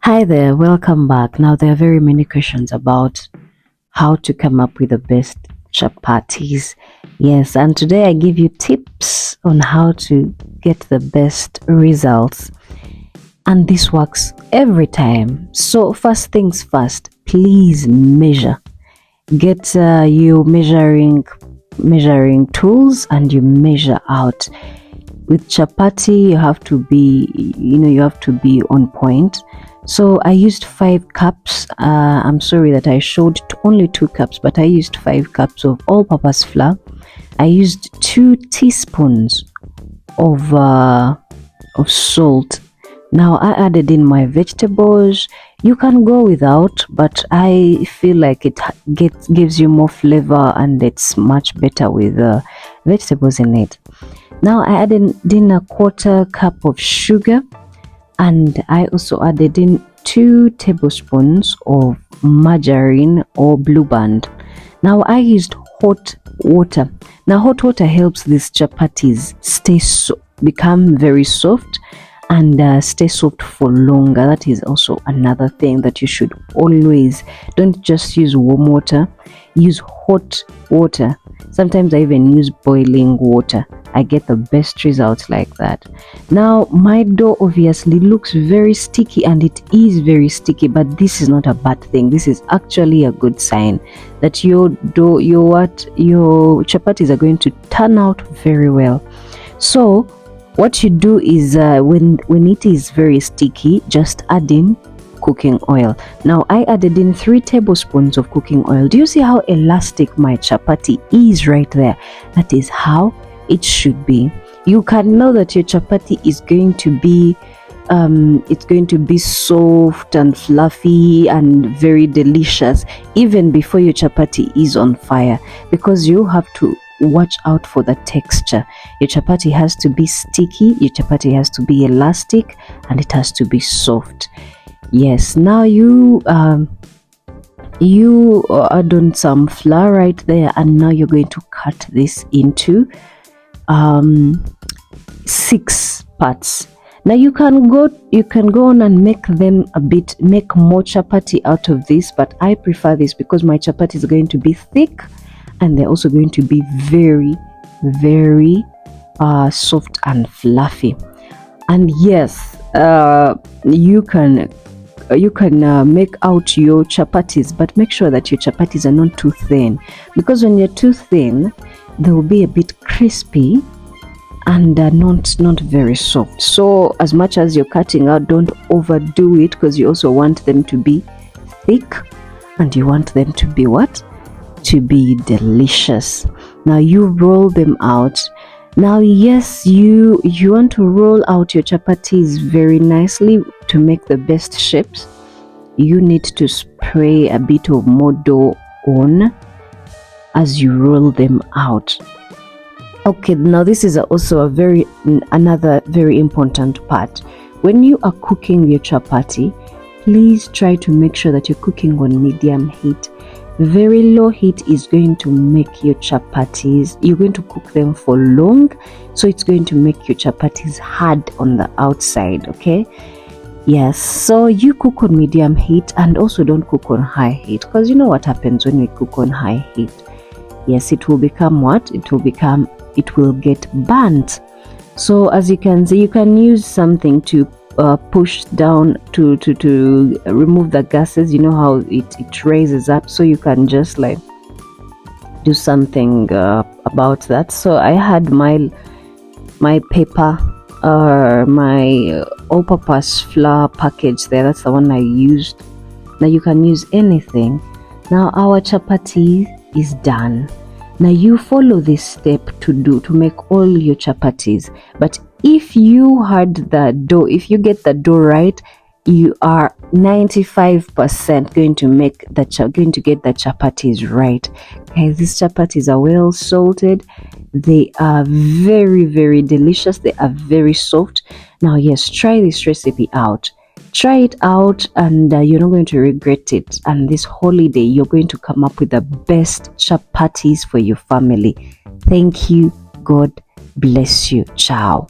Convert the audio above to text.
Hi there, welcome back. Now, there are very many questions about how to come up with the best chapatis. Yes, and today I give you tips on how to get the best results. And this works every time. So, first things first, please measure. Get your measuring tools and you measure out. With chapati, you have to be on point. So I used 5 cups. I'm sorry that I showed only 2 cups, but I used 5 cups of all-purpose flour. I used 2 teaspoons of salt. Now I added in my vegetables. You can go without, but I feel like it gives you more flavor and it's much better with vegetables in it. Now I added in a 1/4 cup of sugar, and I also added in 2 tablespoons of margarine or Blue Band. Now I used hot water. Now hot water helps these chapatis become very soft and stay soft for longer. That is also another thing that you should always don't just use warm water, use hot water. Sometimes I even use boiling water. I get the best results like that. Now my dough obviously looks very sticky, and it is very sticky, but this is not a bad thing. This is actually a good sign that your chapatis are going to turn out very well. So what you do is when it is very sticky, just add in cooking oil. Now I added in 3 tablespoons of cooking oil. Do you see how elastic my chapati is right there? That is how it should be. You can know that your chapati is going to be soft and fluffy and very delicious even before your chapati is on fire, because you have to watch out for the texture. Your chapati has to be sticky, your chapati has to be elastic, and it has to be soft. Yes, now you add on some flour right there, and now you're going to cut this into 6 parts. Now you can go on and make more chapati out of this, but I prefer this because my chapati is going to be thick and they're also going to be very, very soft and fluffy. And yes, you can make out your chapatis, but make sure that your chapatis are not too thin, because when you're too thin they will be a bit crispy and not very soft. So as much as you're cutting out, don't overdo it, because you also want them to be thick and you want them to be to be delicious. Now you roll them out. Now yes, you want to roll out your chapatis very nicely to make the best shapes. You need to spray a bit of more dough on as you roll them out. Okay, now this is also another very important part. When you are cooking your chapati, please try to make sure that you're cooking on medium heat. Very low heat is going to make your chapatis, you're going to cook them for long, so it's going to make your chapatis hard on the outside. Okay, yes, so you cook on medium heat, and also don't cook on high heat, because you know what happens when we cook on high heat. Yes, it will become it will get burnt. So as you can see, you can use something to push down to remove the gases. You know how it raises up, so you can just like do something about that. So I had my paper my all-purpose flour package there. That's the one I used. Now you can use anything. Now our chapati is done. Now you follow this step to make all your chapatis. But if you get the dough right, you are 95% going to get the chapatis right. Okay, these chapatis are well salted. They are very, very delicious. They are very soft. Now yes, try this recipe out. Try it out, and you're not going to regret it. And this holiday, you're going to come up with the best chapatis for your family. Thank you. God bless you. Ciao.